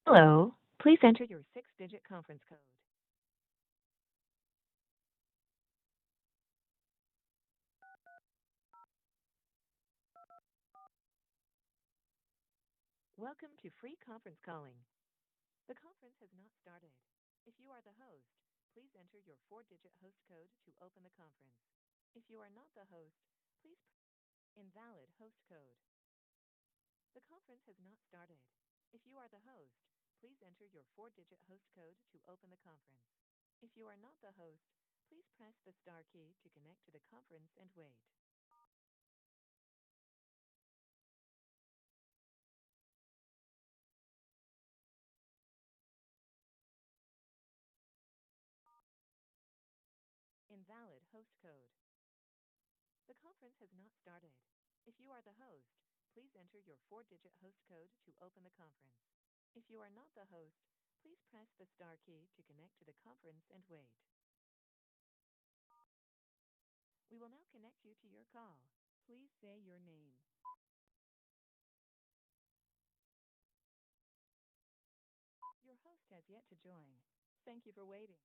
Hello. Please enter your six-digit conference code. Welcome to free conference calling. The conference has not started. If you are the host, please enter your four-digit host code to open the conference. If you are not the host, please invalid host code. The conference has not started. If you are the host, please enter your four-digit host code to open the conference. If you are not the host, please press the star key to connect to the conference and wait. Invalid host code. The conference has not started. If you are the host, please enter your four-digit host code to open the conference. If you are not the host, please press the star key to connect to the conference and wait. We will now connect you to your call. Please say your name. Your host has yet to join. Thank you for waiting.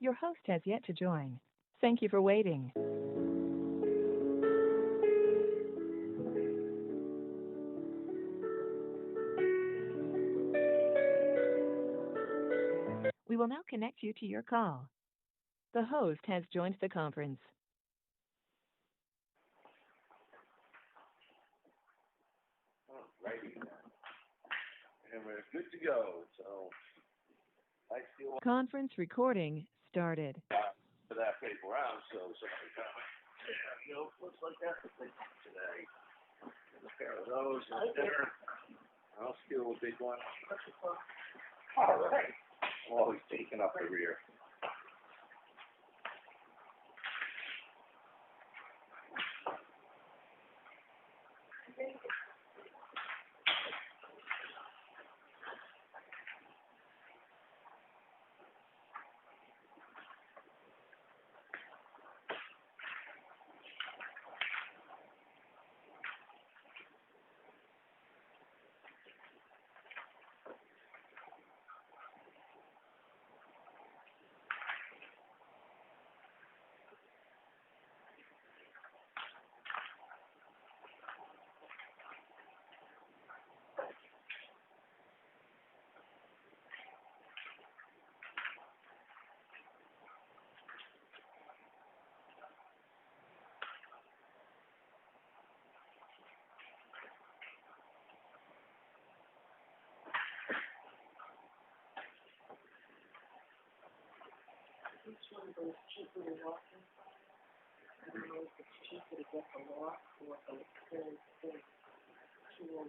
Your host has yet to join. Thank you for waiting. We will now connect you to your call. The host has joined the conference. Alrighty. And we're good to go. So I still want Conference recording started. for that paper round, so somebody comment. Yeah, looks like that's the thing today. And a pair of those and dinner. I'll steal a big one. All right. I'm always taking up the rear. Each one of those cheaper to walk in. I don't know if it's cheaper to get the lock or the whole thing. $201.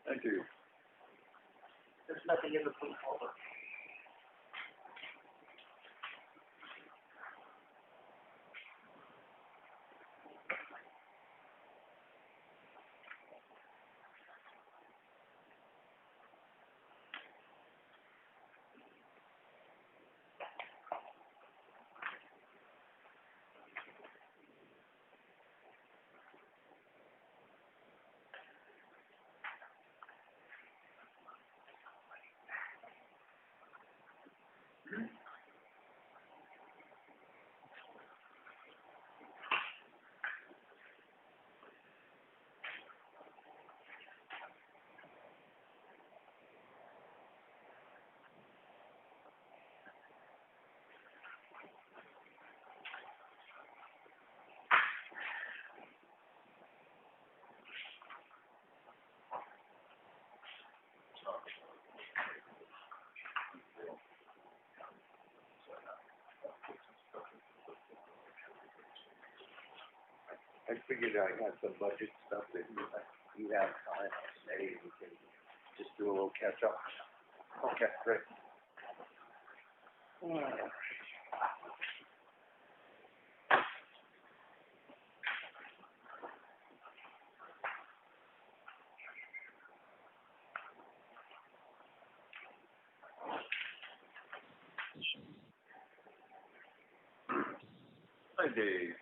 Thank you. There's nothing in the food folder. I figured I had some budget stuff that you have time on today, and we can just do a little catch up. Okay, great. Hi, Dave.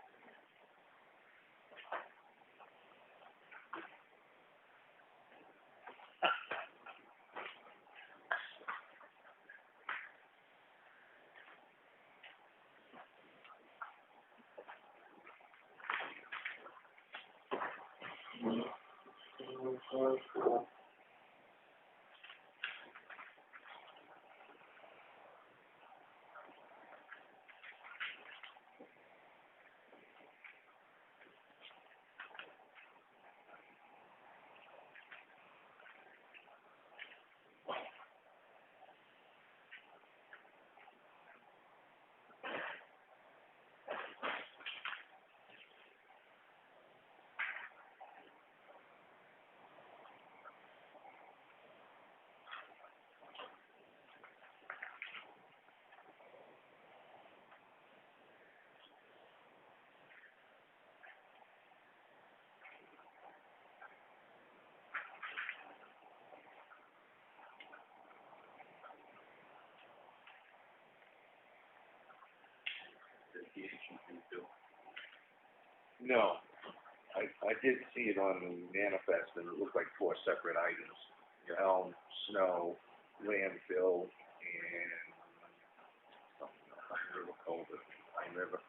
Cool. No, I did see it on the manifest, and it looked like 4 separate items: your elm, snow, landfill, and something else. Pine River Culvert. Pine River.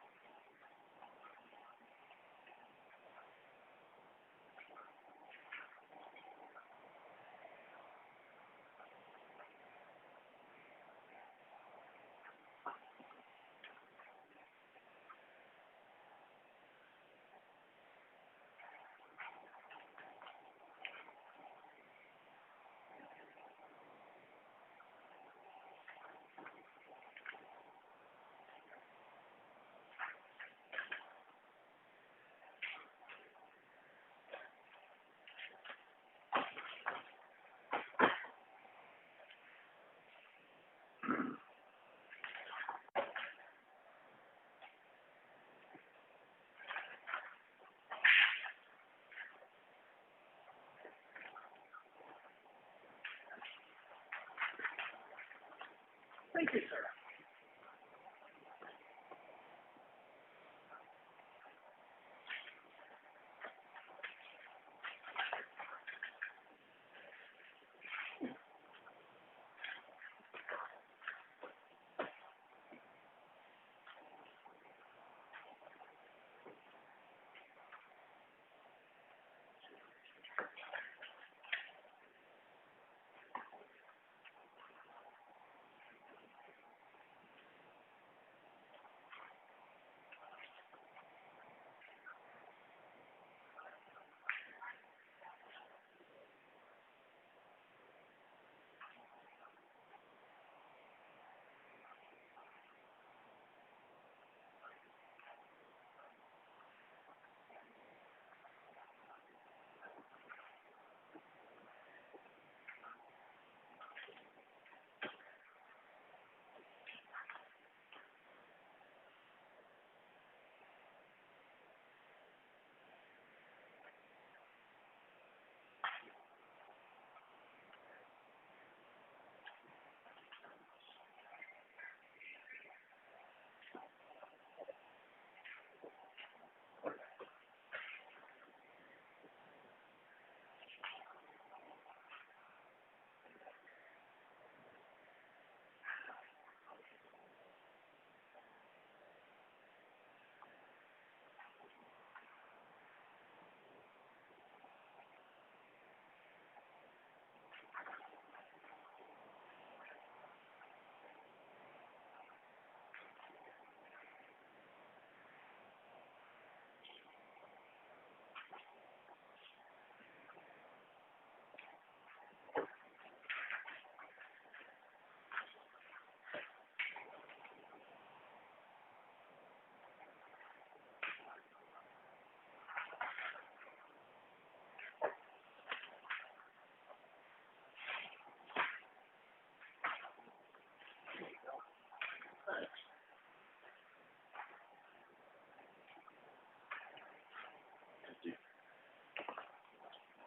Thank you, sir.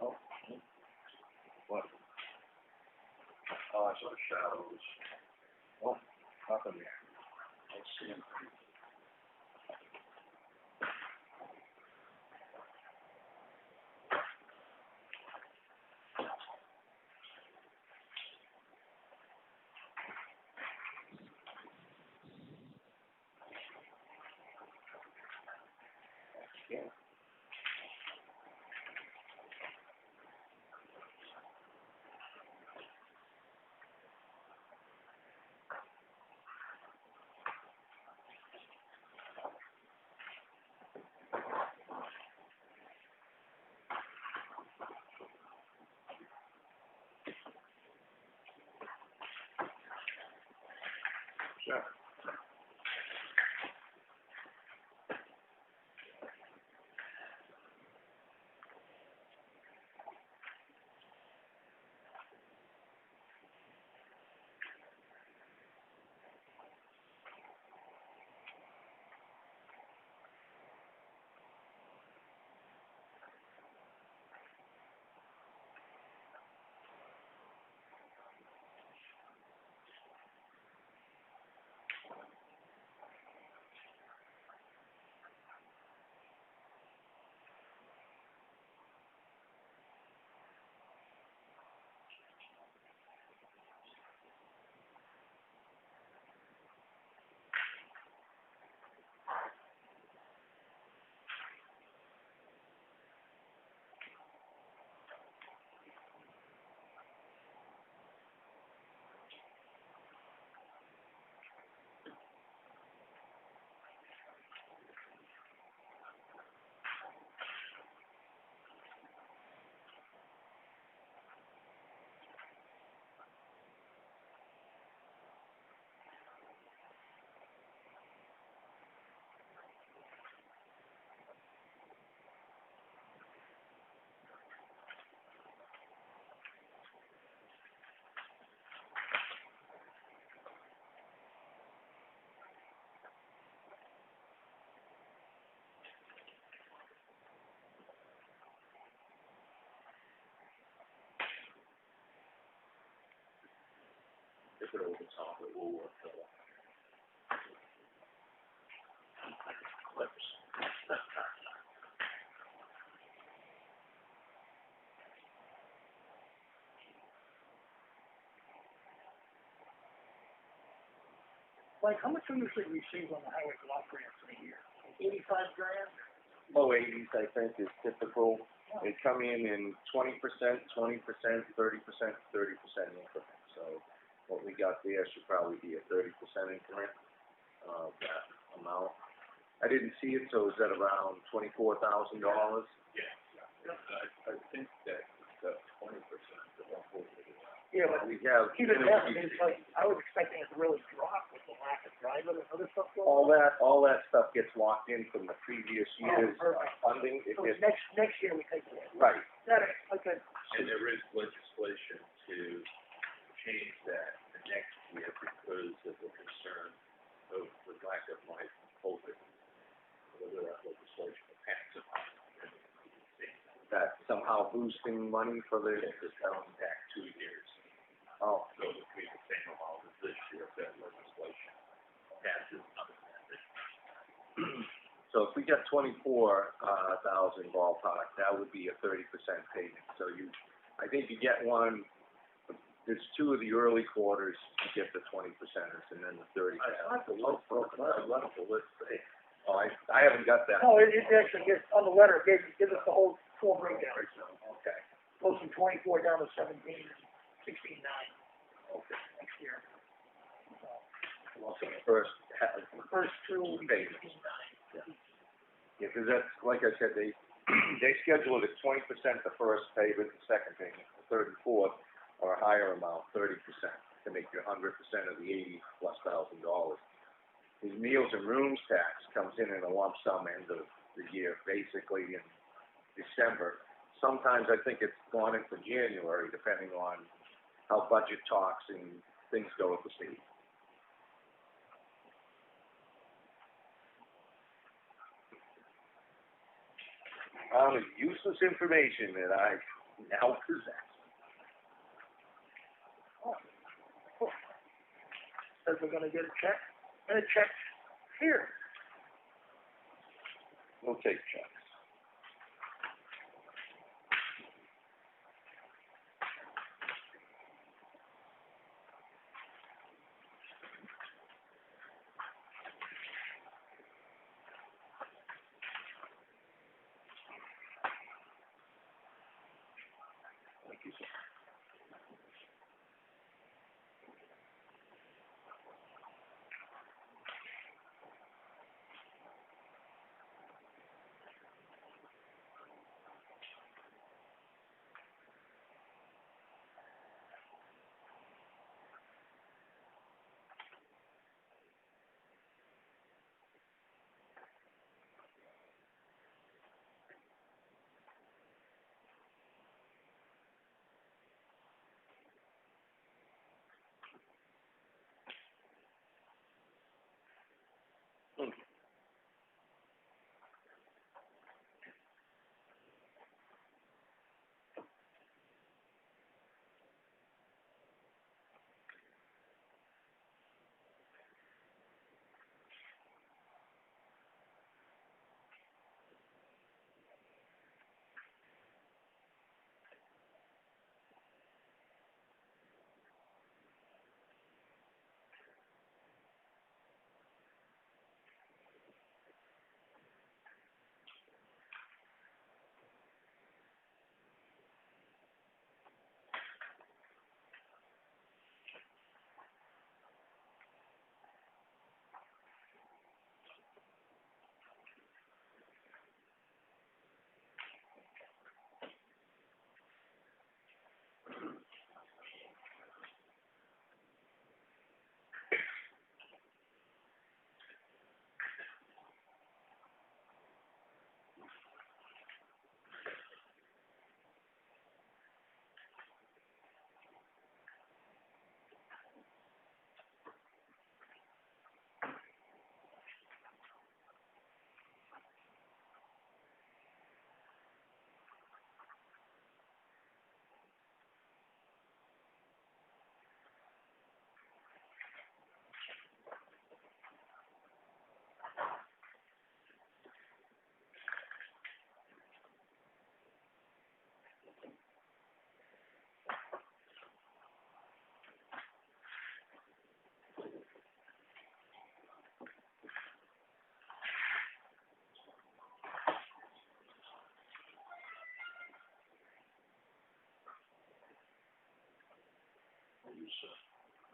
Oh, what? Oh, I saw the shadows. Oh, nothing there. I see him. Yeah. Sure. ship it over to Tom at Woolworth. Clips. Like, how much do you usually receive on the highway block grants in a year? Like $85 grand? Low 80s, I think, is typical. They come in 20%, 20%, 30%, 30% increment. So what we got there should probably be a 30% increment of that amount. I didn't see it, so is that around $24,000? Yeah. I think that's 20%. Yeah, but We have keep it down. I mean, it's like, I was expecting it to really drop with the lack of driver and other stuff going on. all that stuff gets locked in from the previous year's funding. It So gets, next year we take it away. right. That is, okay. And there is legislation to change that the next year because of the concern of the lack of life from COVID. Whether that legislation will pass or not. That somehow boosting money for the. It's going back 2 years. Oh, So it would be the same amount as this year if that legislation passes. so if we got 24,000 ballpark, that would be a 30% payment. So I think you get one. There's 2 of the early quarters, you get the 20%ers, and then the 30. I have to look for it. I run up the list. Oh, I haven't got that. No, it actually gives, on the letter, it gives us the whole full breakdown. Okay. Goes from 24 down to 17, 16, 9. Okay. Next year. Well, so the first First 2 will be 16, 9. Yeah, because that's, like I said, they schedule it at 20% the first payment, the second payment, the third and fourth, or a higher amount, 30%, to make you 100% of the $80,000+. His meals and rooms tax comes in a lump sum end of the year, basically in December. Sometimes I think it's gone into January, depending on how budget talks and things go at the state. Useless information that I now possess. Says we're gonna get a check, and a check here. We'll take checks. Thank you, sir.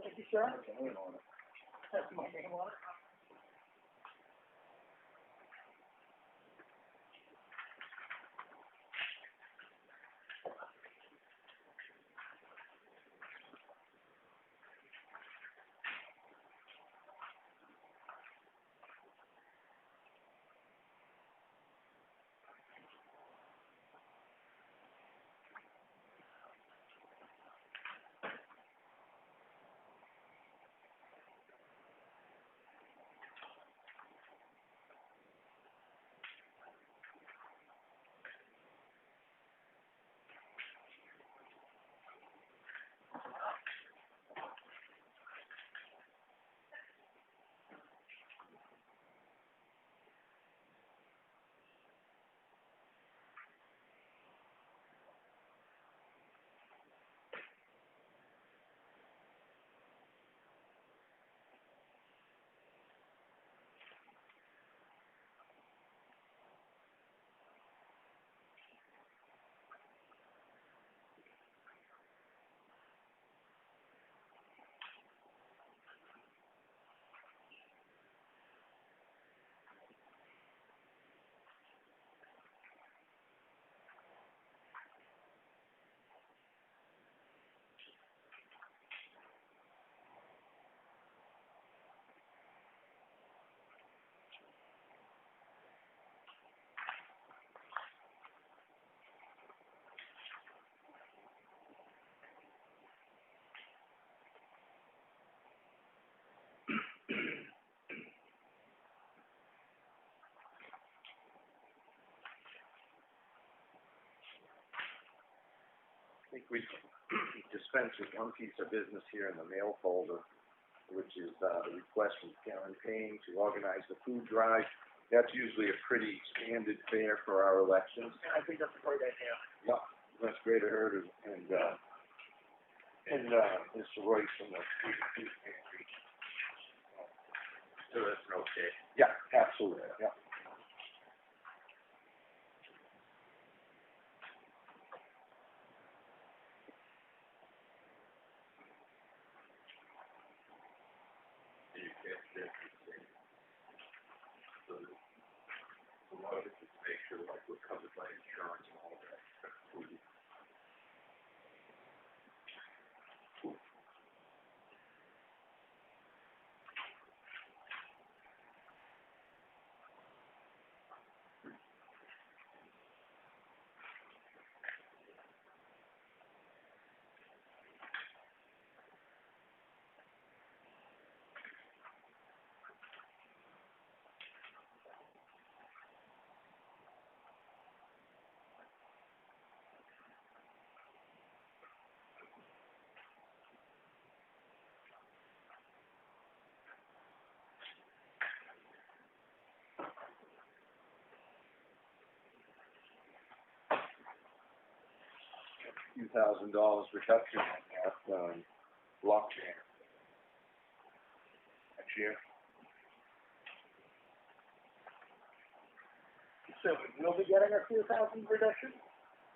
Thank you, sir. That's my name on it. That's my name on it. I think we dispense with one piece of business here in the mail folder, which is the request from Karen Payne to organize the food drive. That's usually a pretty standard fare for our elections. I think that's a great idea. Yeah, that's great to her and Mr. Royce from the food pantry. So that's an okay. Yeah, absolutely, yeah. You can't get anything. So a lot of it is to make sure like we're covered by insurance and all that. We- $2,000 reduction on that blockchain next year. So we'll be getting a 2,000 reduction?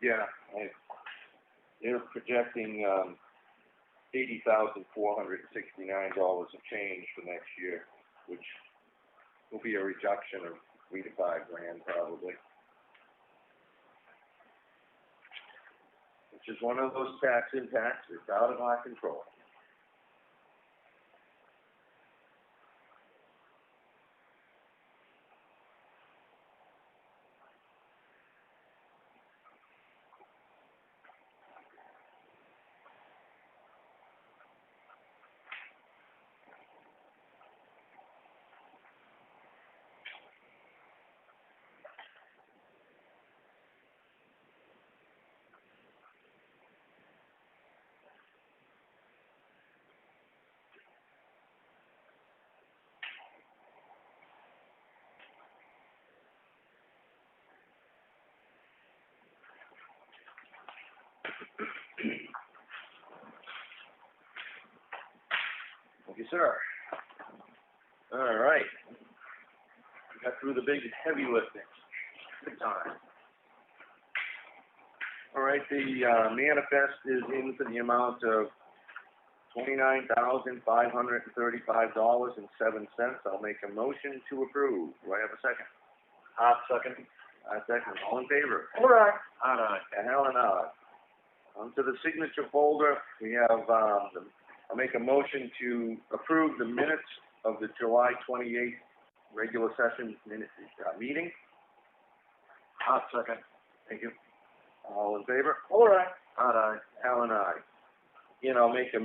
Yeah, they're projecting $80,469 of change for next year, which will be a reduction of $3 to $5 grand probably. Which is one of those tax impacts that's out of our control. Thank you, sir. All right. We got through the big heavy lifting. Good time. All right, the manifest is in for the amount of $29,535.07. I'll make a motion to approve. Do I have a second? Second. Second. All in favor? All right. Aye. Helen, aye. Onto the signature folder, we have, I'll make a motion to approve the minutes of the July 28th regular session meeting. Second. Thank you. All in favor? All right. Aye. Alan, aye. I'll make a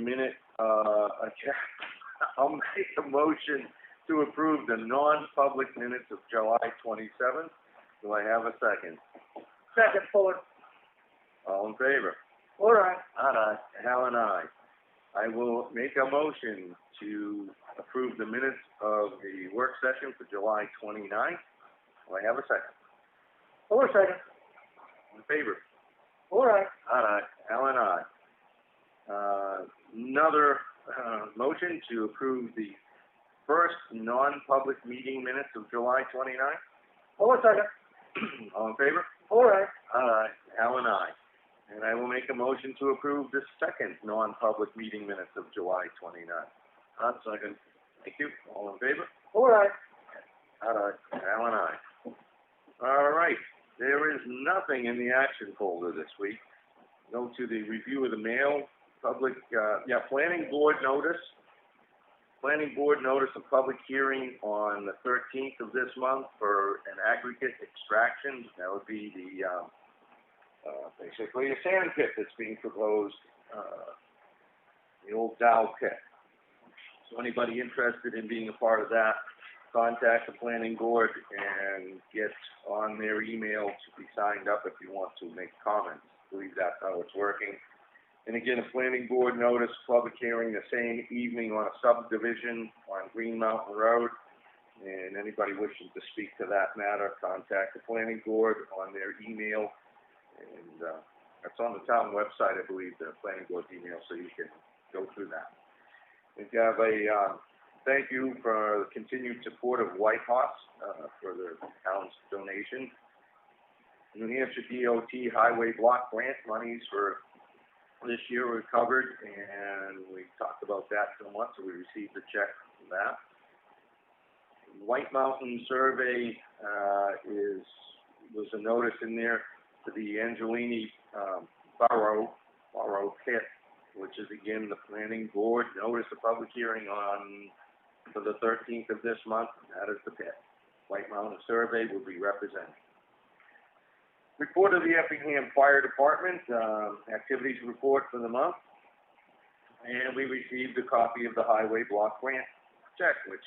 motion to approve the non-public minutes of July 27th. Do I have a second? Second, Fuller. All in favor? All right. Aye. Alan, aye. I will make a motion to approve the minutes of the work session for July 29th. Do I have a second? Fuller, second. In favor? All right. Aye. Alan, aye. Another motion to approve the first non-public meeting minutes of July 29th. Fuller, second. All in favor? All right. Aye. Alan, aye. And I will make a motion to approve the second non-public meeting minutes of July 29th. Second. Thank you. All in favor? All right. Aye. Alan, aye. All right. There is nothing in the action folder this week. Go to the review of the mail, planning board notice. Planning board notice of public hearing on the 13th of this month for an aggregate extraction. That would be the, basically a sand pit that's being proposed, the old Dow pit. So anybody interested in being a part of that, contact the planning board and get on their email to be signed up if you want to make comments. I believe that's how it's working. And again, a planning board notice, public hearing the same evening on a subdivision on Green Mountain Road. And anybody wishing to speak to that matter, contact the planning board on their email. And that's on the town website, I believe, the planning board email, so you can go through that. We have a thank you for the continued support of White Horse for the town's donation. New Hampshire DOT Highway Block Grant monies for this year were covered, and we talked about that so much, so we received a check for that. White Mountain Survey was a notice in there for the Angelini Burrow pit, which is again the planning board notice of public hearing for the 13th of this month. That is the pit. White Mountain Survey will be represented. Report of the Effingham Fire Department, activities report for the month. And we received a copy of the highway block grant check, which,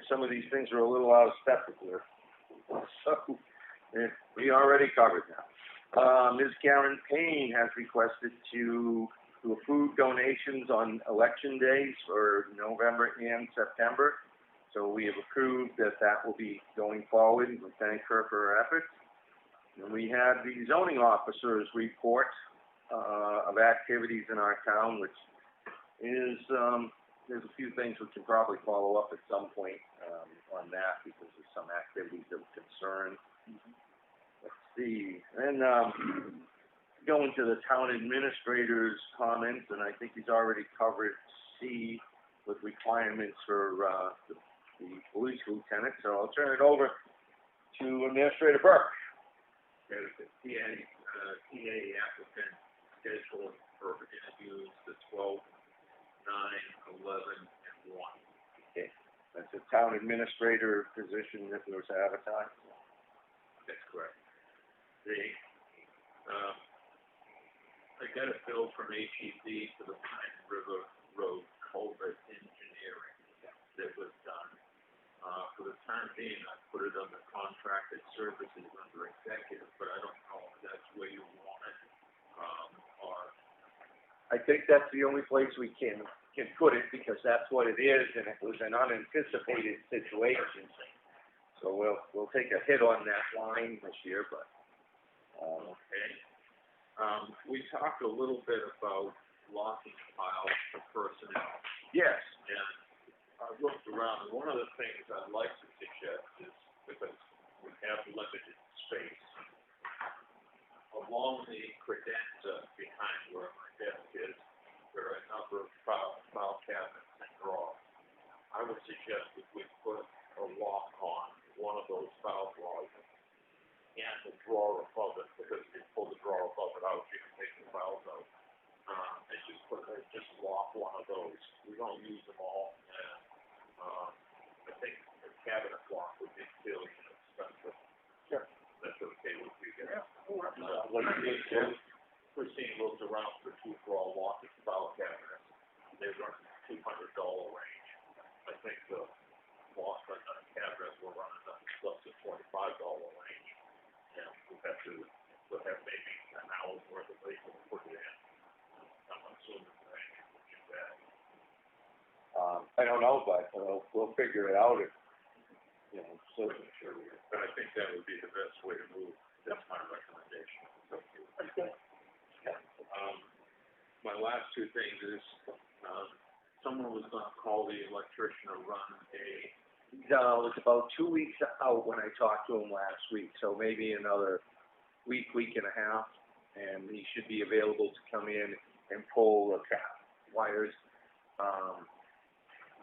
some of these things are a little out of step with here. So, we already covered that. Ms. Karen Payne has requested to do food donations on election days for November and September. So we have approved that will be going forward. We thank her for her efforts. And we had the zoning officer's report of activities in our town, which is, there's a few things we can probably follow up at some point on that because there's some activities of concern. Let's see. And going to the town administrator's comments, and I think he's already covered C with requirements for the police lieutenant. So I'll turn it over to Administrator Burke. The TA applicant scheduled for interviews the 12th, 9, 11, and 1. Okay. That's a town administrator position that was advertised. That's correct. I got a bill from HEB for the Pine River Road culvert engineering that was done. For the time being, I put it under contracted services under executive, but I don't know if that's where you want it, or. I think that's the only place we can put it because that's what it is, and it was an unanticipated situation. So we'll take a hit on that line this year, but. Okay. We talked a little bit about locking files for personnel. Yes. And I looked around, and one of the things I'd like to suggest is, because we have limited space, along the credenza behind where my desk is, there are a number of file cabinets and drawers. I would suggest that we put a lock on one of those file drawers and the drawer above it, because if you pull the drawer above it out, you can take the files out. And just lock one of those. We don't use them all, and I think a cabinet lock would be fairly inexpensive. Sure. That's okay with you guys. Yeah. Christine looked around for two drawer lock and file cabinets. They run in the $200 range. I think the lock and cabinets were running up to $25 range. And we'll have maybe an hour's worth of labor to put it in. I'm assuming that we'll do that. I don't know, but we'll figure it out. So. But I think that would be the best way to move. That's my recommendation. My last two things is, someone was going to call the electrician to run a. No, it was about 2 weeks out when I talked to him last week, so maybe another week and a half, and he should be available to come in and pull the wires,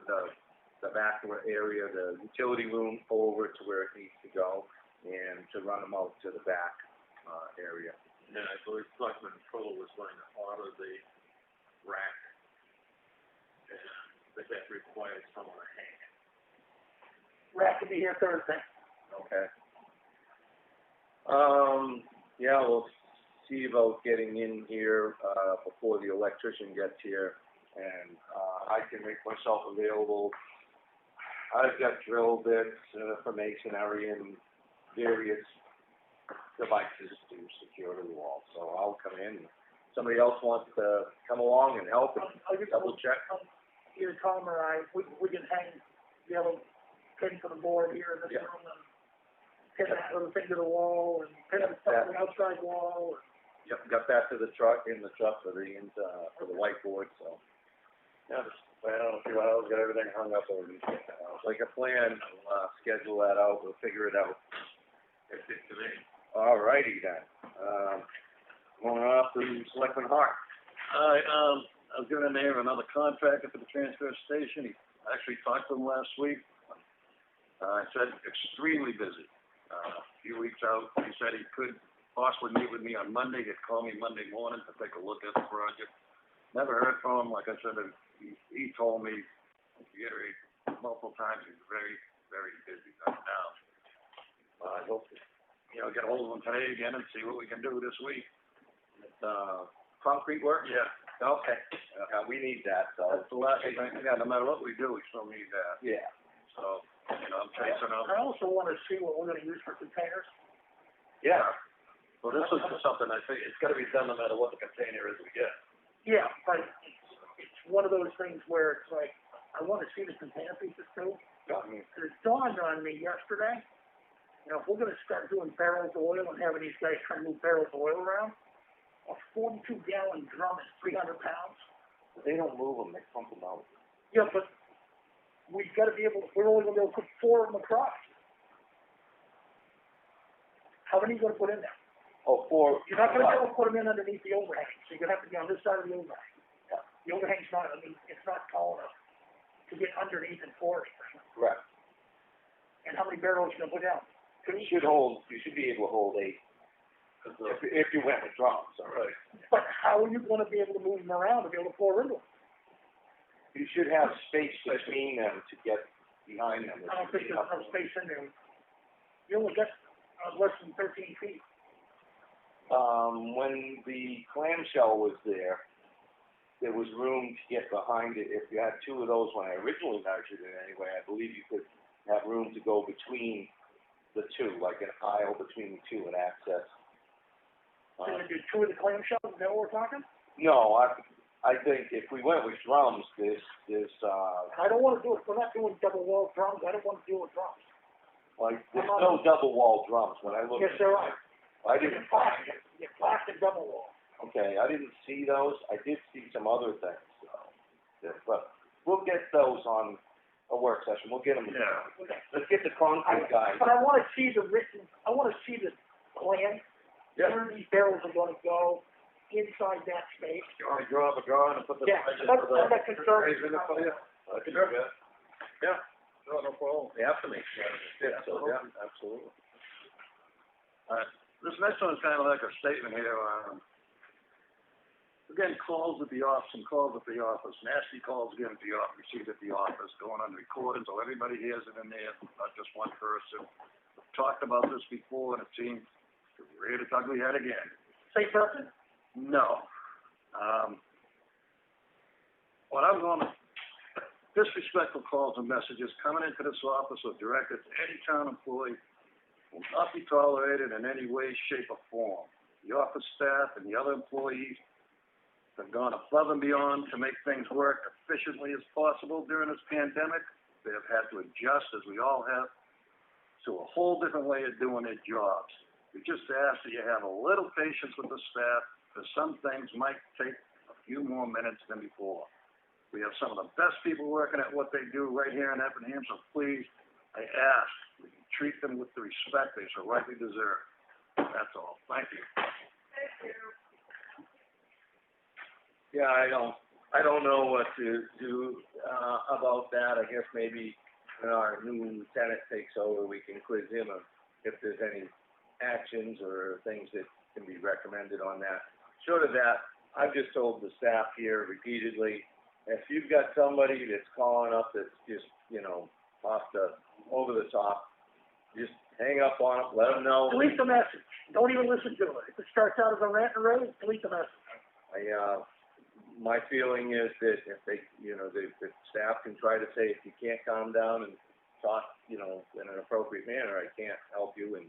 the back area, the utility room over to where it needs to go, and to run them out to the back area. And I believe Selectmen was going to order the rack, and that requires someone to hang it. Rack will be here Thursday. Okay. Yeah, we'll see about getting in here before the electrician gets here, and I can make myself available. I've got drill bits for masonry and various devices to secure the wall, so I'll come in. Somebody else wants to come along and help and double check. Either Tom or I, we can hang the other pin for the board here in this room and pin that little thing to the wall and pin it to the outside wall. Yep, got that to the truck, in the truck for the whiteboard, so. Yeah, just plan on a few hours, get everything hung up over the like a plan, schedule that out, we'll figure it out. That's it to me. All righty then. Going off to Selectman Hart. All right, I was given a name of another contractor for the transfer station. He actually talked to him last week. I said extremely busy. A few weeks out, he said he could possibly meet with me on Monday. He'd call me Monday morning to take a look at the project. Never heard from him. Like I said, he told me multiple times he's very, very busy right now. I hope to, get a hold of him today again and see what we can do this week. Concrete work? Yeah. Okay. We need that, so. That's the last thing. Yeah, no matter what we do, we still need that. Yeah. So, I'm chasing up. I also want to see what we're going to use for containers. Yeah. Well, this is something I think it's got to be done no matter what the container is we get. Yeah, but it's one of those things where it's like, I want to see the container pieces too. Because it dawned on me yesterday, if we're going to start doing barrels of oil and having these guys try to move barrels of oil around, a 42-gallon drum is 300 pounds. They don't move them, they pump them out. Yeah, but we've got to be able, we're only going to be able to put 4 of them across. How many are you going to put in there? Oh, 4. You're not going to be able to put them in underneath the overhang, so you're going to have to be on this side of the overhang. Yeah. The overhang's not, it's not tall enough to get underneath and for it. Correct. And how many barrels are you going to put down? You should be able to hold 8. If you went with drums, all right. But how are you going to be able to move them around to be able to pour into them? You should have space between them to get behind them. I don't think there's enough space in there. You only get less than 13 feet. When the clamshell was there was room to get behind it. If you had 2 of those, when I originally measured it anyway, I believe you could have room to go between the 2, like an aisle between the 2 and access. So you do 2 of the clamshells, is that what we're talking? No, I think if we went with drums, there's I don't want to do it. We're not doing double wall drums. I don't want to deal with drums. like there's no double wall drums. When I looked, Yes, there are. I didn't find it. You're plastic double wall. Okay, I didn't see those. I did see some other things, but we'll get those on a work session. We'll get them. Yeah. Let's get the concrete guys. But I want to see the written. I want to see the plan. Yeah. Where these barrels are going to go. inside that space. You wanna draw up a drawing and put the Yeah, budget that's for the not concerned. raise in it for you? I can do that. Yeah, no problem. They have to make sure that it fits, so, yeah, absolutely. This next one is kind of like a statement here, again, calls at the office and calls at the office, nasty calls given to the office, received at the office, going on recording, so everybody hears it in there, not just one person. We've talked about this before, and it seems to rear its ugly head again. Same person? No. What I'm going to, disrespectful calls and messages coming into this office or directed to any town employee will not be tolerated in any way, shape, or form. The office staff and the other employees have gone above and beyond to make things work efficiently as possible during this pandemic. They have had to adjust, as we all have, to a whole different way of doing their jobs. We just ask that you have a little patience with the staff, because some things might take a few more minutes than before. We have some of the best people working at what they do right here in Effingham, so please, I ask, we can treat them with the respect they so rightly deserve. That's all. Thank you. Yeah, I don't know what to do, about that. I guess maybe when our new lieutenant takes over, we can quiz him on if there's any actions or things that can be recommended on that. Short of that, I've just told the staff here repeatedly, if you've got somebody that's calling up that's just, over the top, just hang up on them, let them know. Delete the message. Don't even listen to it. If it starts out as a rant and rave, delete the message. My feeling is that if they, the staff can try to say, if you can't calm down and talk, in an appropriate manner, I can't help you. And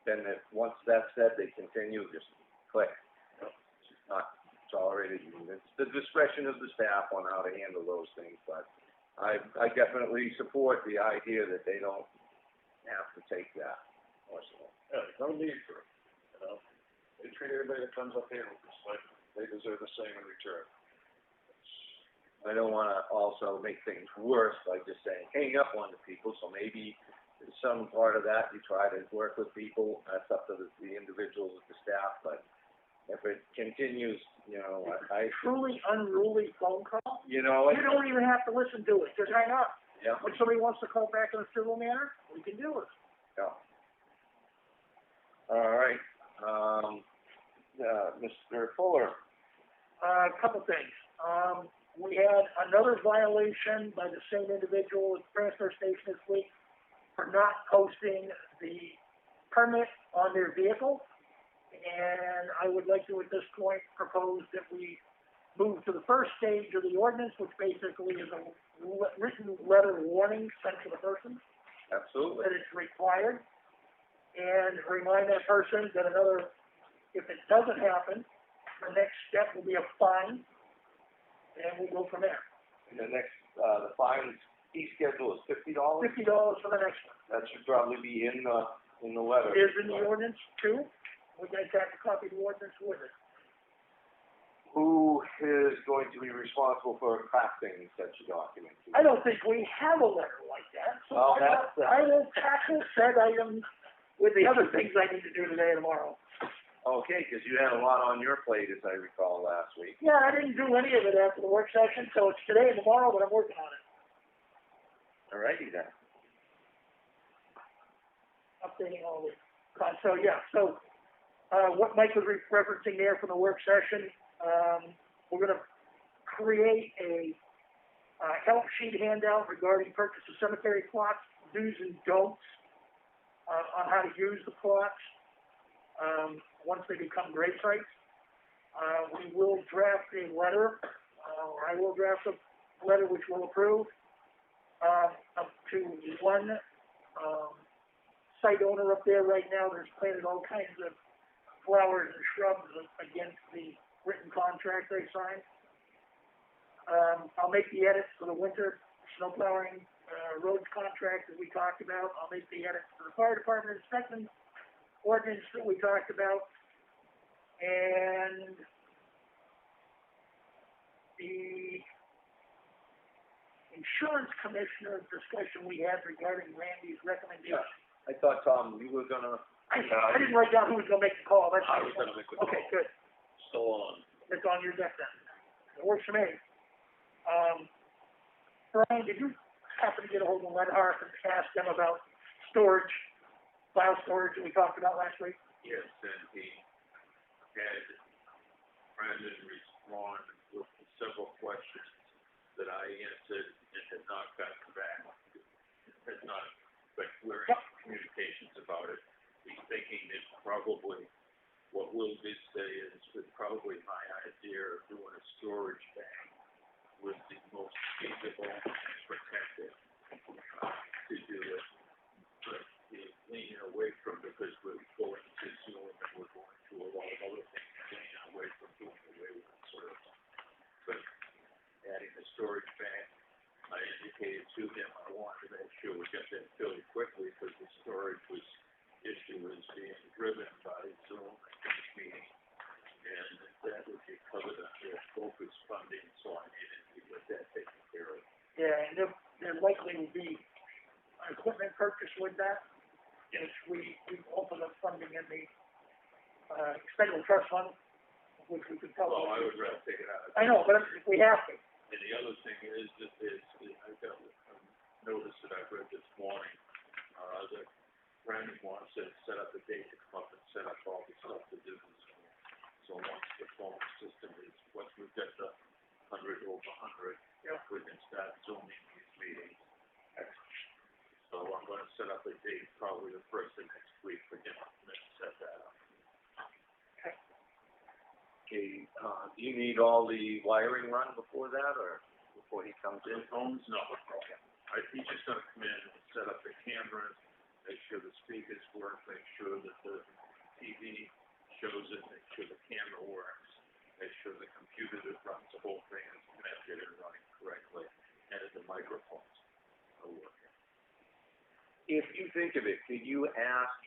then once that's said, they continue, just click. It's not tolerated. It's the discretion of the staff on how to handle those things. But I definitely support the idea that they don't have to take that personally. Yeah, there's no need for it, They treat everybody that comes up here just like they deserve the same in return. I don't want to also make things worse by just saying, hang up on the people. So maybe some part of that, you try to work with people. That's up to the individuals, the staff. But if it continues, I Truly unruly phone call. You don't even have to listen to it. Just hang up. Yeah. When somebody wants to call back in a civil manner, we can do it. Yeah. All right. Mr. Fuller. A couple things. We had another violation by the same individual at the transfer station this week for not posting the permit on their vehicle. And I would like to, at this point, propose that we move to the first stage of the ordinance, which basically is a written letter warning sent to the person Absolutely. that it's required, and remind that person that if it doesn't happen, the next step will be a fine, and we'll go from there. And the next, the fine fee schedule is $50. $50 for the next one. That should probably be in the letter. It is in the ordinance too. We got to copy the ordinance with it. Who is going to be responsible for crafting such a document? I don't think we have a letter like that. So Well, I will tackle said item with the other things I need to do today and tomorrow. Okay, because you had a lot on your plate, as I recall, last week. Yeah, I didn't do any of it after the work session, so it's today and tomorrow, but I'm working on it. All righty then. Updating all the So what Mike was referencing there from the work session, we're going to create a help sheet handout regarding purchase of cemetery plots, do's and don'ts on how to use the plots once they become grave sites. We will draft a letter, or I will draft a letter which we'll approve up to one site owner up there right now that's planted all kinds of flowers and shrubs against the written contract they signed. I'll make the edits for the winter snow plowing roads contract that we talked about. I'll make the edits for the fire department inspection ordinance that we talked about. And the insurance commissioner discussion we had regarding Randy's recommendation. I thought, Tom, you were going to... I didn't write down who was going to make the call. I was going to make the call. Okay, good. still on. It's on your deck then. It works for me. Brian, did you happen to get a hold of Lenhart and ask them about storage, file storage that we talked about last week? Yes, and he had Brandon respond with several questions that I answered and had not gotten back. Had not, but we're in communications about it. He's thinking that probably what Will did say is that probably my idea of doing a storage bank was the most feasible and protected to do it. But he's leaning away from it because we're going to Zoom and we're going to a lot of other things, leaning away from doing away with it, sort of. But adding the storage bank, I indicated to him I wanted to make sure we got that fairly quickly because the storage issue was being driven by Zoom and this meeting, and that would be covered under focus funding, so I needed to get that taken care of. Yeah, and there likely will be an equipment purchase with that, which we open up funding in the expendable trust fund, which we could tell. Well, I would rather take it out. I know, but if we have to. And the other thing is that I got a notice that I read this morning, that Brandon wants to set up a date to come up and set up all the stuff to do this. So once the phone system is, once we've got the 100 over 100, we can start zooming these meetings. So I'm going to set up a date probably the first of next week for him to set that up. Okay, do you need all the wiring run before that, or before he comes in? The phones, no. He's just going to come in and set up the cameras, make sure the speakers work, make sure that the TV shows it, make sure the camera works, make sure the computer that runs the whole thing is connected and running correctly, and that the microphones are working. If you think of it, could you ask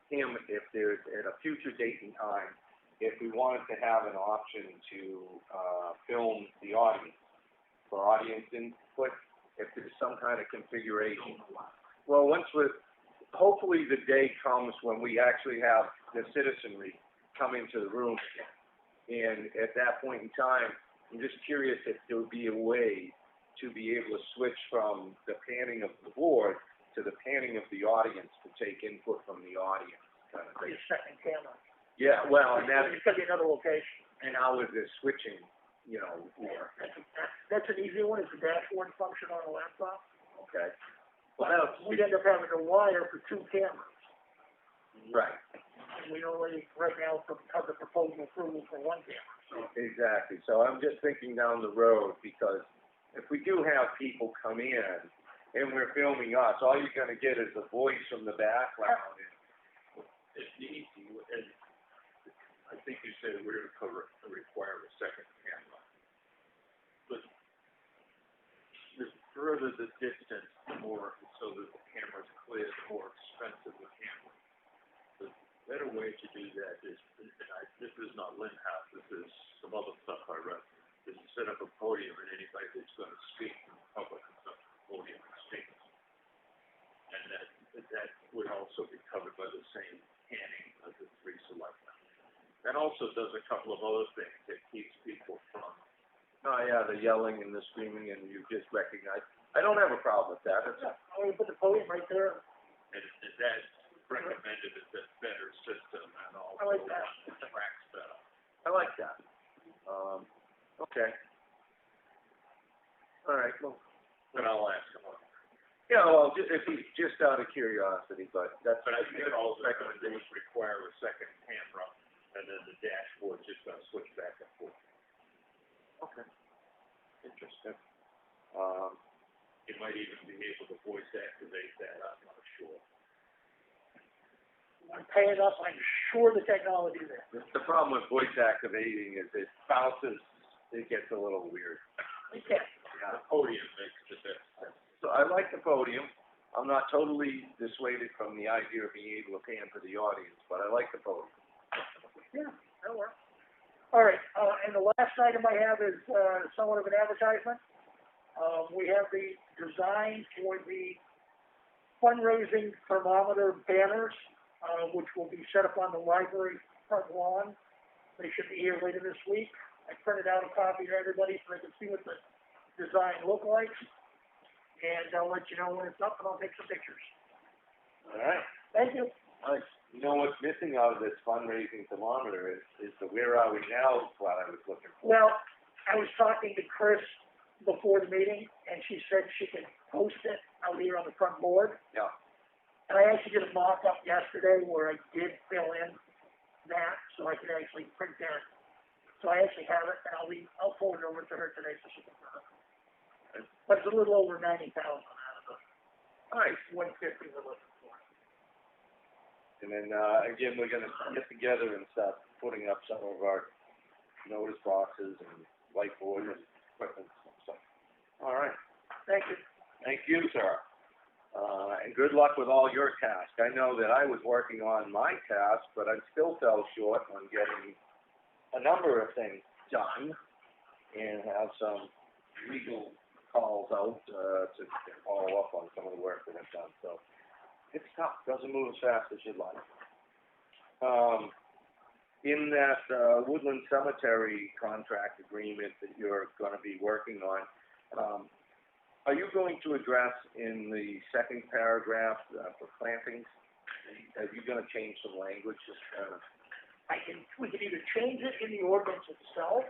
him if there's, at a future date and time, if we wanted to have an option to film the audience, for audience input, if there's some kind of configuration? Well, hopefully the day comes when we actually have the citizenry come into the room, and at that point in time, I'm just curious if there would be a way to be able to switch from the panning of the board to the panning of the audience to take input from the audience, kind of thing. Your second camera. Yeah, well, and It's going to be another location. and how is this switching, work? That's an easy one. It's a dashboard function on a laptop. Okay. Well, We'd end up having to wire for 2 cameras. right. And we only, right now, have the proposal approval for 1 camera. So Exactly. So I'm just thinking down the road, because if we do have people come in and we're filming us, all you're going to get is the voice from the background. It's easy, and I think you said we're going to require a second camera. But the further the distance, the more, so that the camera's clear, the more expensive the camera. The better way to do that is, this is not Lindhouse, this is some other stuff I read, is to set up a podium and anybody that's going to speak in public is up to the podium and speaks. And that would also be covered by the same panning of the 3 selectmen. That also does a couple of other things. It keeps people from... Oh, yeah, the yelling and the screaming, and you just recognize. I don't have a problem with that. we put the podium right there. And that's recommended as a better system and also I like that. one that tracks better. I like that. Okay. All right, well. But I'll ask him. Yeah, well, just out of curiosity, but that's. But I think all the recommendations require a second camera, and then the dashboard's just going to switch back and forth. Okay. Interesting. You might even be able to voice activate that, I'm not sure. I'm paying up. I'm sure the technology's there. The problem with voice activating is it bounces, it gets a little weird. Okay. The podium makes the best sense. So I like the podium. I'm not totally dissuaded from the idea of being able to pan for the audience, but I like the podium. Yeah, that'll work. All right, and the last item I have is somewhat of an advertisement. We have the design for the fundraising thermometer banners, which will be set up on the library front lawn They should be here later this week. I printed out a copy for everybody so they can see what the design look like. And I'll let you know when it's up, and I'll take some pictures. All right. Thank you. Nice. You know what's missing out of this fundraising thermometer is the where are we now what I was looking for. Well, I was talking to Chris before the meeting, and she said she could post it out here on the front board. Yeah. And I actually did a mock-up yesterday where I did fill in that, so I could actually print that. So I actually have it, and I'll forward it over to her today so she can print it. But it's a little over 90,000 out of the Nice. 150 we're looking for. And then, again, we're gonna get together and start putting up some of our notice boxes and whiteboard and equipment and stuff. All right. Thank you. Thank you, sir. And good luck with all your tasks. I know that I was working on my task, but I still fell short on getting a number of things done and have some legal calls out, to follow up on some of the work that I've done. So it's tough. Doesn't move as fast as you'd like. In that, Woodland Cemetery contract agreement that you're gonna be working on, are you going to address in the second paragraph, for plantings? Are you gonna change some language? We can either change it in the ordinance itself,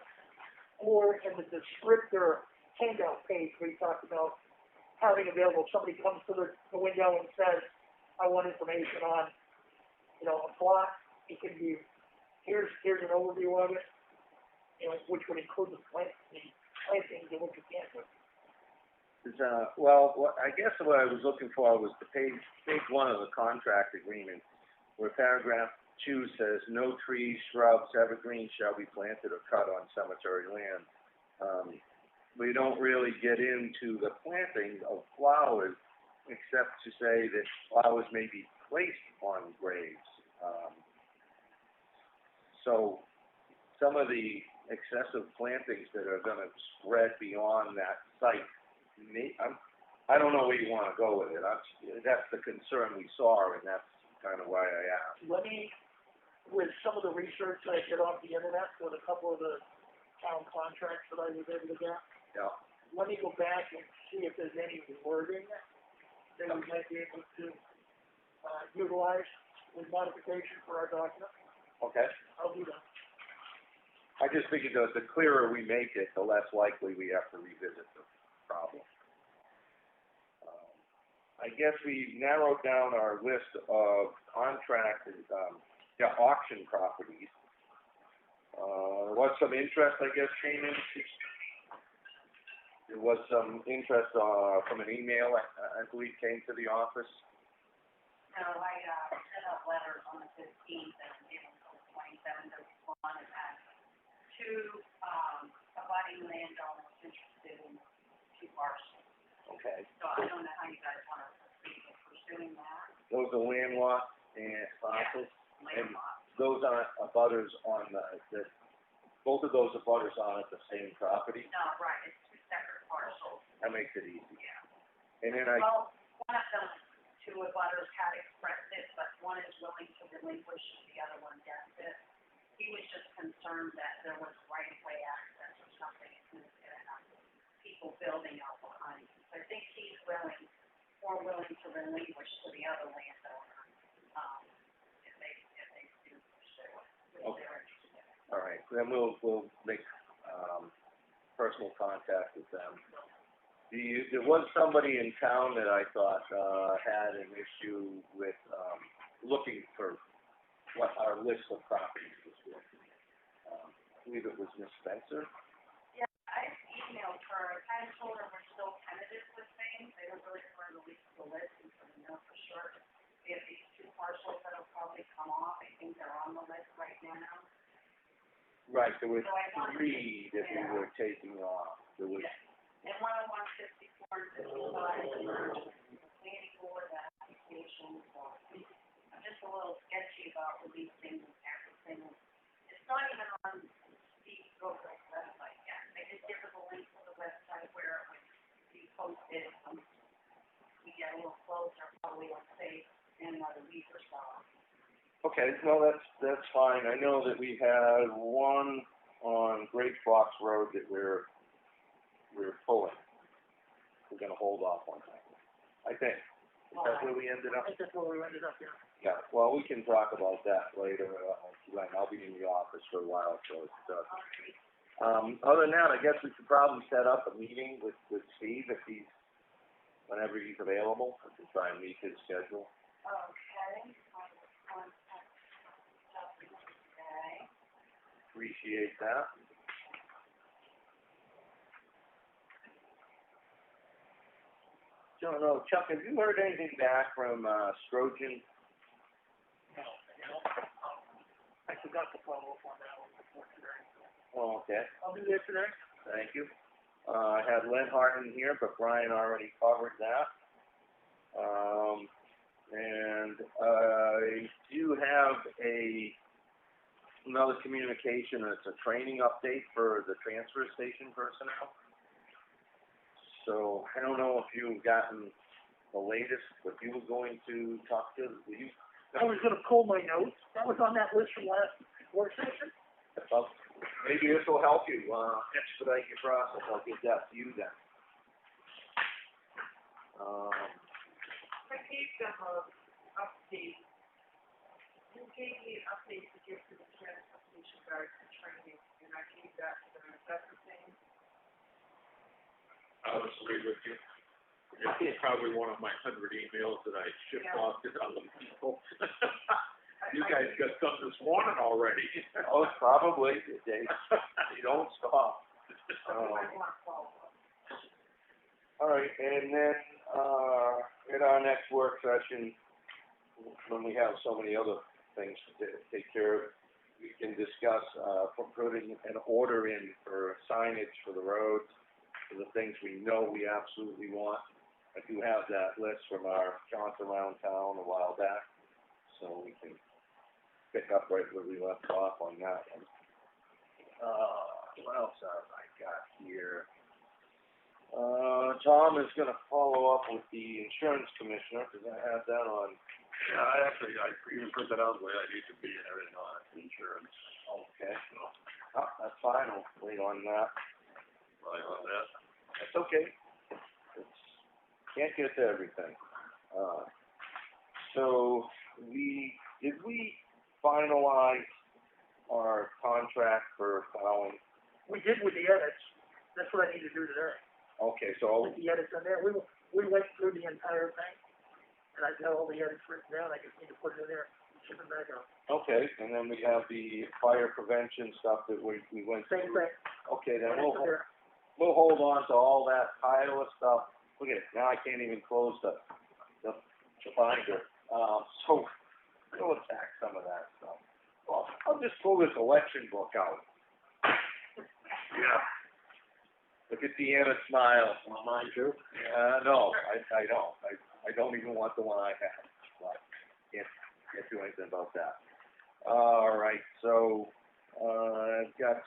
or in the descriptor handout page where you talked about having available, if somebody comes to the window and says, I want information on, a plot, it can be, here's an overview of it, which would include the plantings and what you can't do. I guess what I was looking for was the page one of the contract agreement, where paragraph 2 says, no trees, shrubs, evergreens shall be planted or cut on cemetery land. We don't really get into the planting of flowers, except to say that flowers may be placed on graves. So some of the excessive plantings that are going to spread beyond that site, I don't know where you want to go with it. That's the concern we saw, and that's kind of why I asked. With some of the research I did off the internet with a couple of the town contracts that I was able to get, let me go back and see if there's any wording that we might be able to utilize with modification for our document. Okay. I'll do that. I just figured that the clearer we make it, the less likely we have to revisit the problem. I guess we narrowed down our list of contracted, auction properties. There was some interest, I guess, came in. There was some interest from an email, I believe, came to the office. No, I sent out letters on the 15th and given until the 27th to respond, and had 2 abiding landowners interested in 2 parcels. Okay. So I don't know how you guys want to proceed with pursuing that. Those are landlocked and parcels. Yes, and those aren't abutters on both of those abutters on at the same property. No, right, it's 2 separate parcels. That makes it easy. Yeah. And then Well, one of them, 2 abutters had expressed it, but one is willing to relinquish, the other one doesn't it. He was just concerned that there was right-of-way access or something, and people building out behind him. So I think he's more willing to relinquish to the other landowner, if they do pursue it, which they're interested in. all right, then we'll make personal contact with them. There was somebody in town that I thought had an issue with looking for what our list of properties was with. I believe it was Miss Spencer. Yeah, I emailed her. I kind of told her we're still tentative with things. They don't really want to release the list until we know for sure. We have these 2 parcels that'll probably come off. I think they're on the list right now. Right, there were 3 that we were taking off. There was. And one of 154 and 55, planning board applications, I'm just a little sketchy about releasing everything. It's not even on the GovernmentOversite website yet. I just give her the link to the website where it would be posted. We get a little closer, probably, let's say, in another week or so. Okay, no, that's fine. I know that we had one on Great Fox Road that we're pulling. We're gonna hold off on that, I think. Is that where we ended up? I think that's where we ended up, yeah. Yeah, well, we can talk about that later, when I'll be in the office for a while, so it's, other than that, I guess we could probably set up a meeting with Steve whenever he's available, we can try and meet his schedule. Okay. Appreciate that. Don't know, Chuck, have you heard anything back from, Strojan? No, I forgot to follow up on that one before today. Oh, okay. I'll do that today. Thank you. I had Len Hart in here, but Brian already covered that. And I do have another communication, it's a training update for the transfer station personnel. So, I don't know if you've gotten the latest, but you were going to talk to, I was gonna pull my notes. That was on that list from last work session. well, maybe this will help you, expedite your process, I'll get that to you then. I gave them a update. You gave me an update to give to the transportation guard for training, and I gave that to them. Is that the same? I would agree with you. It's probably one of my 100 emails that I shipped off to other people. You guys got some this morning already. Oh, probably, they don't stop. All right, and then, in our next work session, when we have so many other things to take care of, we can discuss, putting an order in for signage for the roads, for the things we know we absolutely want. I do have that list from our jaunt around town a while back, so we can pick up right where we left off on that one. What else have I got here? Tom is gonna follow up with the insurance commissioner, because I have that on. Yeah, I even put that out the way I need to be and everything on insurance. Okay. Oh, that's fine, I'll wait on that. Right on that. That's okay. Can't get to everything. So, did we finalize our contract for plowing? We did with the edits. That's what I need to do today. Okay, so, With the edits on there, we went through the entire thing, and I've got all the edits written down. I just need to put it in there, ship it back out. okay, and then we have the fire prevention stuff that we went through. Same thing. Okay, then Put it in there. we'll hold on to all that pile of stuff. Look at it, now I can't even close the binder. So we'll attack some of that stuff. Well, I'll just pull this election book out. Yeah. Look at Deanna smile. Want mine too? No, I don't. I don't even want the one I have. But can't do anything about that. All right, so, I've got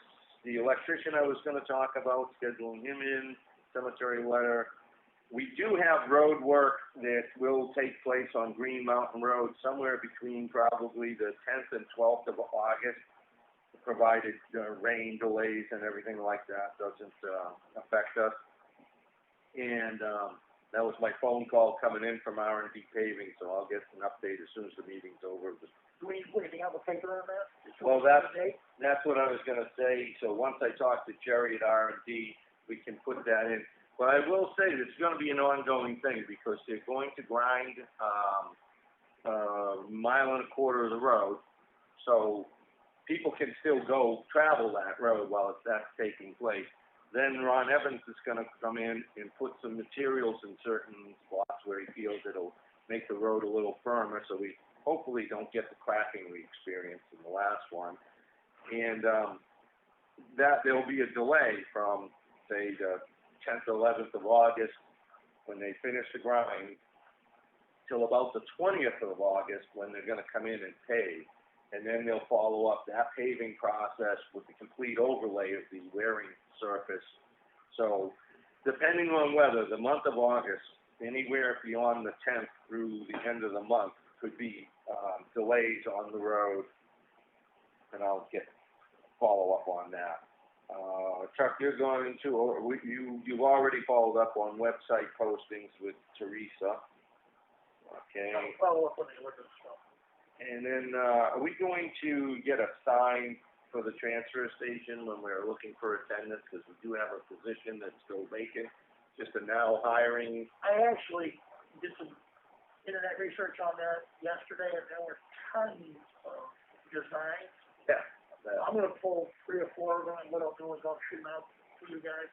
the electrician I was gonna talk about, scheduling him in, cemetery letter. We do have road work that will take place on Green Mountain Road somewhere between probably the 10th and 12th of August, provided rain delays and everything like that doesn't affect us. And that was my phone call coming in from R&D Paving, so I'll get an update as soon as the meeting's over. Do we need anything on the paper on that? Well, that's what I was gonna say. So once I talk to Jerry at R&D, we can put that in. But I will say that it's gonna be an ongoing thing because they're going to grind a mile and a quarter of the road, so people can still go travel that road while that's taking place. Then Ron Evans is gonna come in and put some materials in certain spots where he feels it'll make the road a little firmer, so we hopefully don't get the cracking we experienced in the last one. And that there'll be a delay from, say, the 10th, 11th of August, when they finish the grind, till about the 20th of August, when they're gonna come in and pave. And then they'll follow up that paving process with the complete overlay of the wearing surface. So, depending on weather, the month of August, anywhere beyond the 10th through the end of the month, could be delays on the road, and I'll follow up on that. Chuck, you're going to, or you've already followed up on website postings with Teresa. Okay. I'll follow up when they look at stuff. And then, are we going to get a sign for the transfer station when we're looking for attendance? Because we do have a position that's still vacant, just a now hiring. I actually did some internet research on that yesterday, and there were tons of designs. Yeah. I'm gonna pull 3 or 4 of them, and what I'll do is I'll shoot them out to you guys.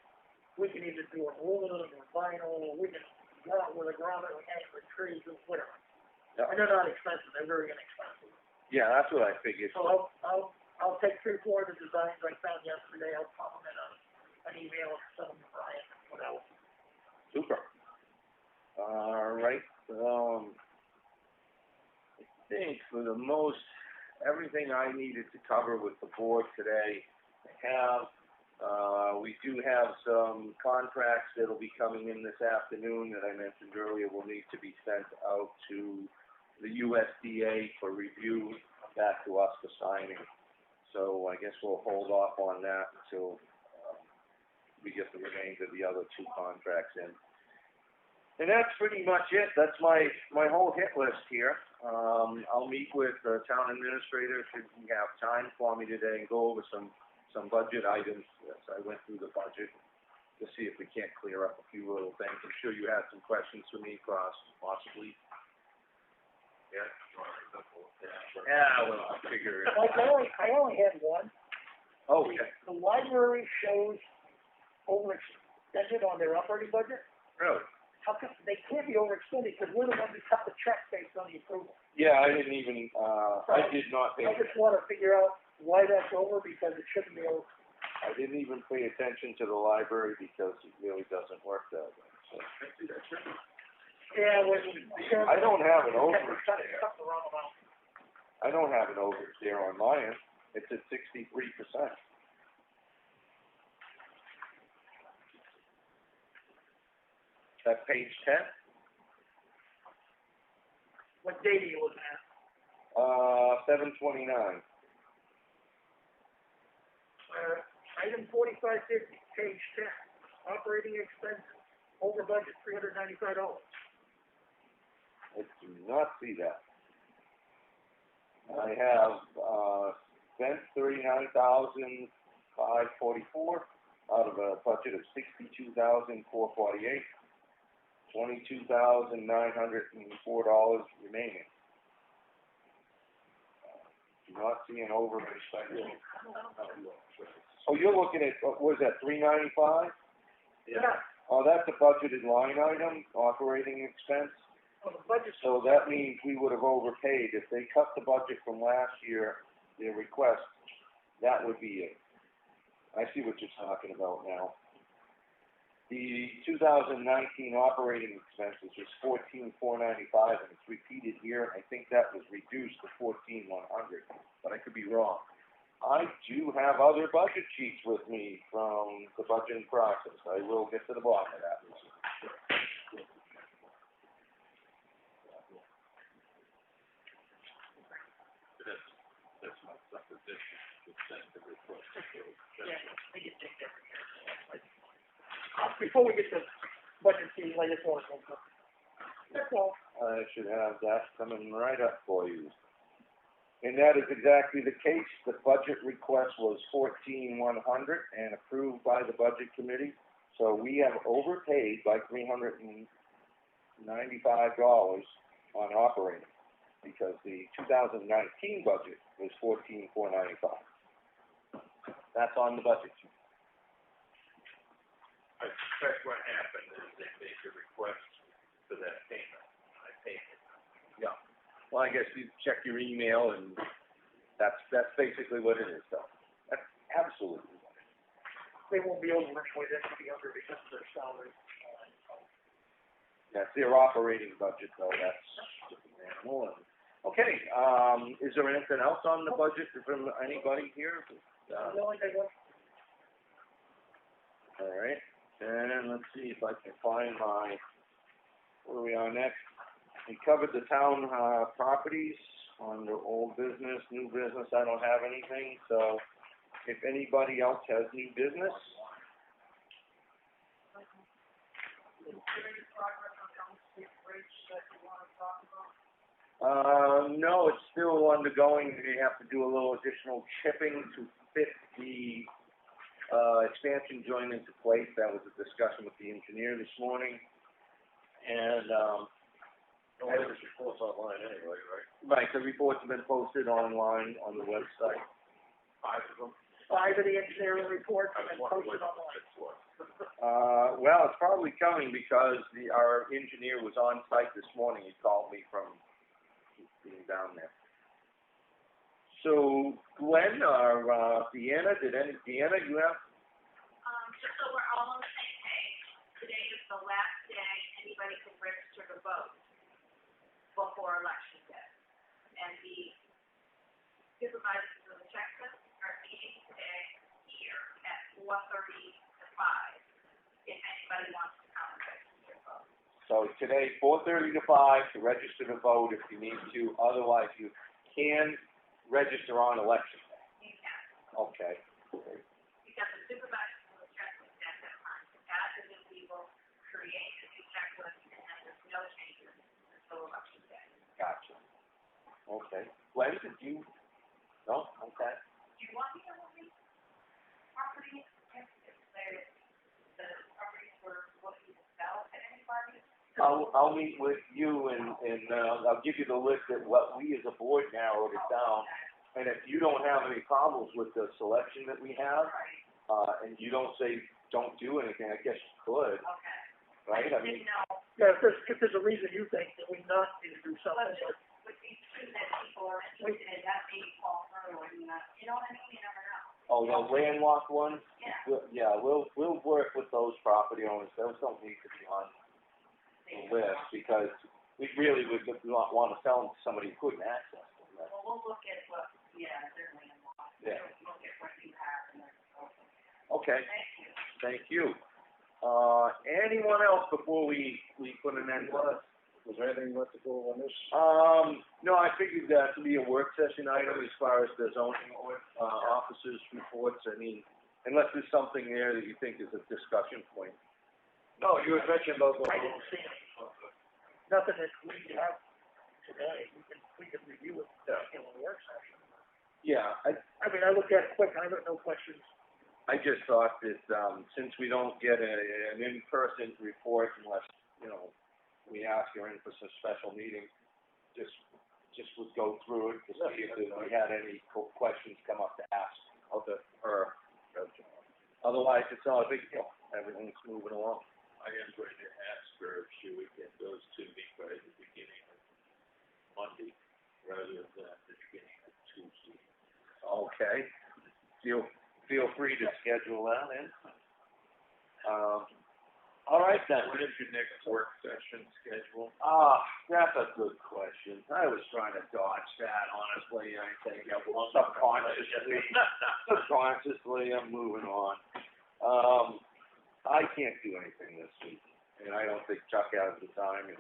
We can either do aluminum or vinyl, or we can go out with a grommet, we hang with trees, or whatever. Yeah. And they're not expensive, they're very inexpensive. Yeah, that's what I figured. So I'll take 3 or 4 of the designs I found yesterday, I'll pop them in an email, and send them to Brian, whatever. Super. All right. I think for the most, everything I needed to cover with the board today, I have. We do have some contracts that'll be coming in this afternoon that I mentioned earlier will need to be sent out to the USDA for review, back to us for signing. So I guess we'll hold off on that until we get the remainder of the other 2 contracts in. And that's pretty much it. That's my whole hit list here. I'll meet with the town administrator should he have time for me today and go over some budget items as I went through the budget to see if we can't clear up a few little things. I'm sure you had some questions for me, Cross, possibly. Yeah. Yeah, well, I figure it. I only had one. Oh, yeah. The library shows overextended on their operating budget. Really? How come, they can't be overextended, because we're the ones who cut the check based on the approval. Yeah, I didn't even, I did not pay. I just wanna figure out why that's over, because it shouldn't be over. I didn't even pay attention to the library because it really doesn't work that way, so. Yeah, I don't have an overage cut there. the wrong amount. I don't have an overage there on my end. It's at 63%. That's page 10? What date are you looking at? 7/29. Item 4550, page 10, operating expenses, over budget $395. I do not see that. I have, spent $39,544 out of a budget of $62,448. $22,904 remaining. Do not see an overage. Oh, you're looking at, what was that, $395? Yeah. Oh, that's a budgeted line item, operating expense. Oh, the budget's. So that means we would have overpaid. If they cut the budget from last year, their request, that would be it. I see what you're talking about now. The 2019 operating expenses was $14,495, and it's repeated here. I think that was reduced to $14,100, but I could be wrong. I do have other budget sheets with me from the budgeting process. I will get to the bottom of that. That's my supposition, to send the request. Yeah, I get that every year. Before we get to budget season, I just want to say something. That's all. I should have that coming right up for you. And that is exactly the case. The budget request was $14,100 and approved by the budget committee. So we have overpaid by $395 on operating because the 2019 budget was $14,495. That's on the budget sheet. I suspect what happened is they made a request for that payment. I paid it. Yeah. Well, I guess you check your email, and that's basically what it is, though. That's absolutely what it is. They won't be over anyway, they will be under because of their salary. That's their operating budget, though. That's just an animal. Okay. Is there anything else on the budget from anybody here? The only thing was, All right. And let's see if I can find my, where we are next. We covered the town properties. under old business, new business, I don't have anything, so if anybody else has new business. No, it's still undergoing. They have to do a little additional chipping to fit the expansion joint into place. That was a discussion with the engineer this morning. And There's reports online anyway, right? right, the reports have been posted online on the website. 5 of them? 5 of the engineering reports have been posted online. Well, it's probably coming because our engineer was on site this morning. He called me from being down there. So, Glenn or Deanna, Deanna, you have? Just so we're all on the same page, today is the last day anybody can register to vote before election day. And the supervisors of the Texas are meeting today here at 4:30 to 5, if anybody wants to come and register to vote. So today, 4:30 to 5 to register to vote if you need to. Otherwise, you can register on election day. You can. Okay. Because the supervisors of the Texas at that time, as the new people create a new checklist, and then there's no changes until election day. Gotcha. Okay. Glenn, did you? No? Okay. Do you want me to look at properties, if the properties were looking to sell to anybody? I'll meet with you and I'll give you the list of what we as a board narrowed it down. And if you don't have any problems with the selection that we have, and you don't say don't do anything, I guess you could, Okay. right? I mean, Yeah, if there's a reason you think that we not need to do something, With these two that people are interested in, that may fall through, and, you know what I mean, you never know. oh, the landlocked ones? Yeah. We'll work with those property owners. Those don't need to be on the list because we really would not want to sell them to somebody who couldn't access them. Well, we'll look at what, they're landlocked. Yeah. We'll look at what you have, and then go from there. Okay. Thank you. Thank you. Anyone else before we put an end to this? Was there anything left to go on this? No, I figured that to be a work session item as far as the zoning officers' reports. I mean, unless there's something there that you think is a discussion point. No, you had mentioned about the. I didn't see it. Nothing that we have today, we can review it in a work session. Yeah, I mean, I looked at it quick, I got no questions. I just thought that since we don't get an in-person report unless, we ask you in for some special meeting, just would go through it to see if we had any questions come up to ask of her. Otherwise, it's not a big deal. Everything's moving along. I am going to ask her if she would get those to me by the beginning of Monday rather than the beginning of Tuesday. Okay. Feel free to schedule that in. All right then. When is your next work session schedule? That's a good question. I was trying to dodge that, honestly. I think subconsciously I'm moving on. I can't do anything this week, and I don't think Chuck has the time, and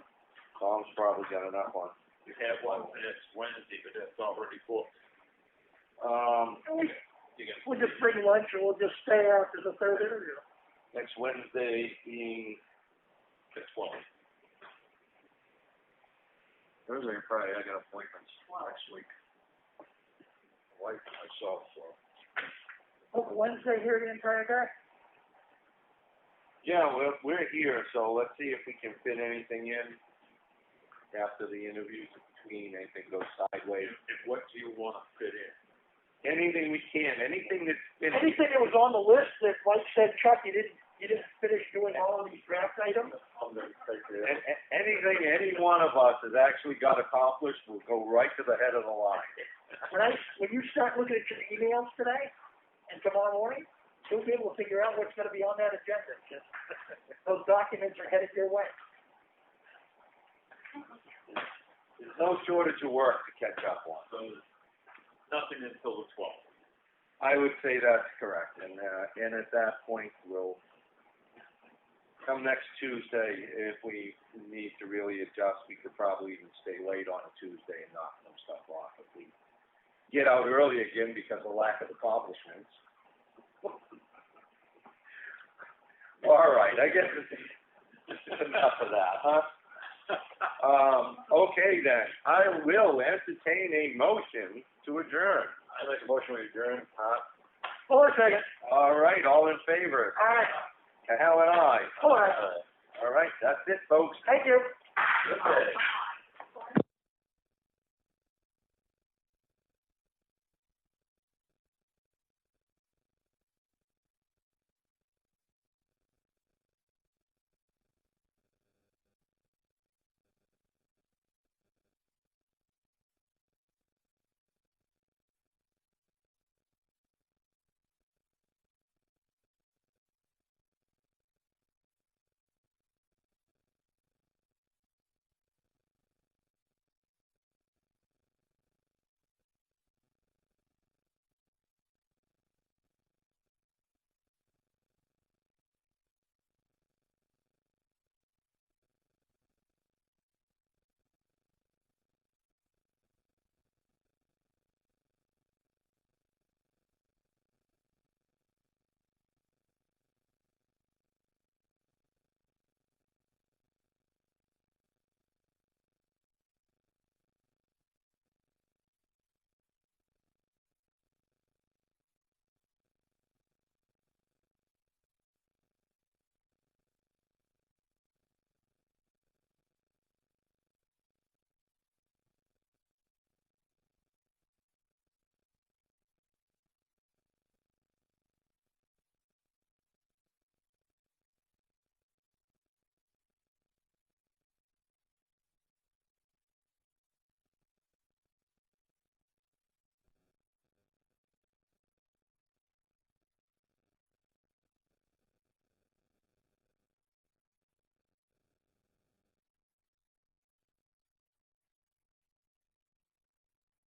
Tom's probably got enough on. You have one next Wednesday, but that's already booked. We'll just bring lunch and we'll just stay after the third interview. Next Wednesday being The 12th. Thursday and Friday, I got appointments next week. Wife and myself, so. Wednesday here the entire day? Yeah, we're here, so let's see if we can fit anything in after the interviews between anything goes sideways. What do you want to fit in? Anything we can, anything that's finished. Anything that was on the list that, like said, Chuck, you didn't finish doing all of these draft items? I'm going to take it. Anything any one of us has actually got accomplished will go right to the head of the line. When you start looking at your emails today and tomorrow morning, you'll be able to figure out what's going to be on that agenda. Those documents are headed your way. There's no shortage of work to catch up on. So nothing until the 12th. I would say that's correct, and at that point we'll come next Tuesday, if we need to really adjust, we could probably even stay late on a Tuesday and knock some stuff off if we get out early again because of lack of accomplishments. All right, I guess it's enough of that, huh? Okay then, I will entertain a motion to adjourn. I make a motion to adjourn, Hold on a second. All right, all in favor? Aye. Hal and I. Hold on. All right, that's it, folks. Thank you. Okay.